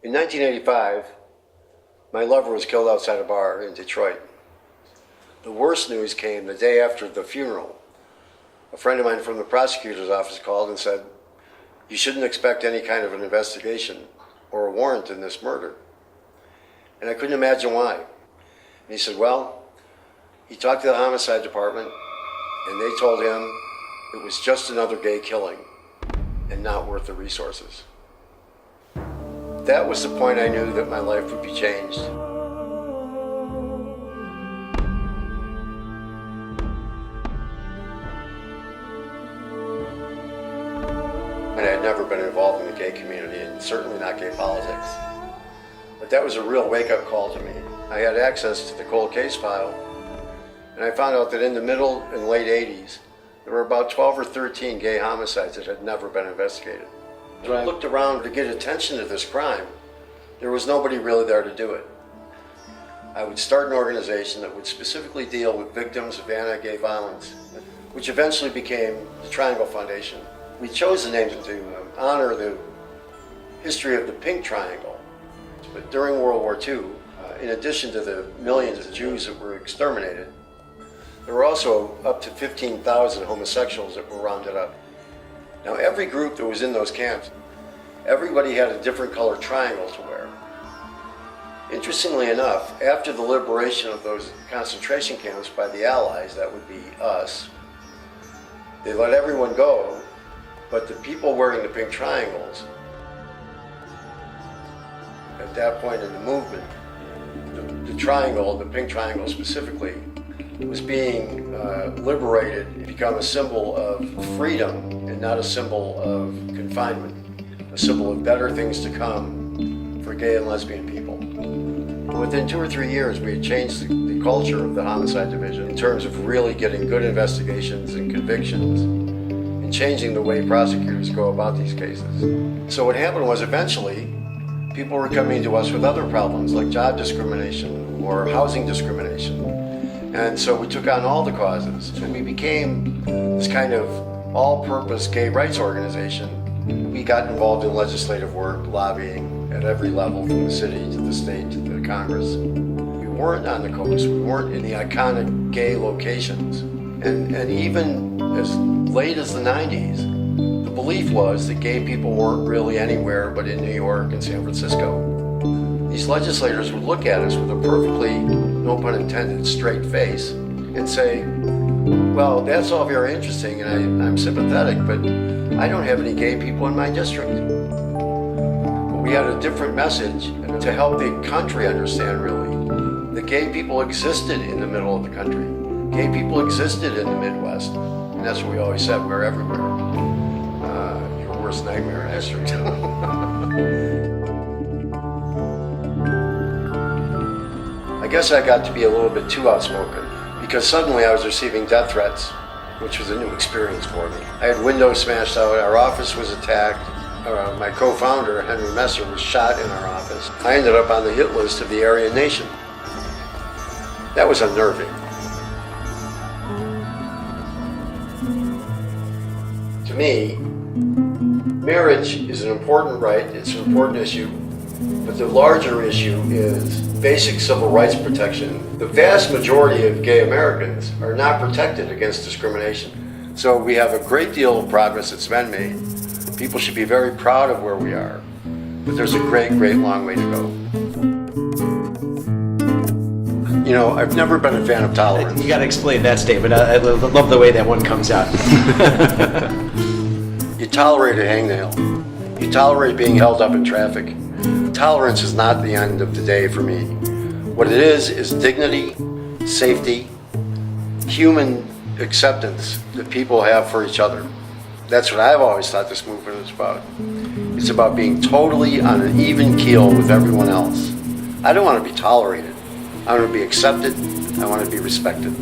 In 1985, my lover was killed outside a bar in Detroit. The worst news came the day after the funeral. A friend of mine from the prosecutor's office called and said, "You shouldn't expect any kind of an investigation or a warrant in this murder." And I couldn't imagine why. And he said, well, he talked to the homicide department and they told him it was just another gay killing and not worth the resources. That was the point I knew that my life would be changed. And I had never been involved in the gay community and certainly not gay politics. But that was a real wake-up call to me. I had access to the cold case file, and I found out that in the middle and late 80s, there were about 12 or 13 gay homicides that had never been investigated. When I looked around to get attention to this crime, there was nobody really there to do it. I would start an organization that would specifically deal with victims of anti-gay violence, which eventually became the Triangle Foundation. We chose the name to honor the history of the Pink Triangle. But during World War II, in addition to the millions of Jews that were exterminated, there were also up to 15,000 homosexuals that were rounded up. Now, every group that was in those camps, everybody had a different colored triangle to wear. Interestingly enough, after the liberation of those concentration camps by the Allies, that would be us, they let everyone go, but the people wearing the pink triangles, at that point in the movement, the triangle, the pink triangle specifically, was being liberated to become a symbol of freedom and not a symbol of confinement, a symbol of better things to come for gay and lesbian people. Within 2 or 3 years, we had changed the culture of the homicide division in terms of really getting good investigations and convictions and changing the way prosecutors go about these cases. So what happened was eventually, people were coming to us with other problems like job discrimination or housing discrimination. And so we took on all the causes. So we became this kind of all-purpose gay rights organization. We got involved in legislative work, lobbying at every level, from the city to the state to the Congress. We weren't on the coast. We weren't in the iconic gay locations. And even as late as the 90s, the belief was that gay people weren't really anywhere but in New York and San Francisco. These legislators would look at us with a perfectly, no pun intended, straight face and say, well, that's all very interesting and I'm sympathetic, but I don't have any gay people in my district. But we had a different message to help the country understand, really, that gay people existed in the middle of the country. Gay people existed in the Midwest. And that's what we always said, we're everywhere. Your worst nightmare in district. I guess I got to be a little bit too outspoken because suddenly I was receiving death threats, which was a new experience for me. I had windows smashed out, our office was attacked, my co-founder, Henry Messer, was shot in our office. I ended up on the hit list of the Aryan Nation. That was unnerving. To me, marriage is an important right, it's an important issue, but the larger issue is basic civil rights protection. The vast majority of gay Americans are not protected against discrimination. So we have a great deal of progress that's been made. People should be very proud of where we are, but there's a great, great long way to go. You know, I've never been a fan of tolerance. You got to explain that statement. I love the way that one comes out. You tolerate a hangnail. You tolerate being held up in traffic. Tolerance is not the end of the day for me. What it is dignity, safety, human acceptance that people have for each other. That's what I've always thought this movement is about. It's about being totally on an even keel with everyone else. I don't want to be tolerated. I want to be accepted. I want to be respected.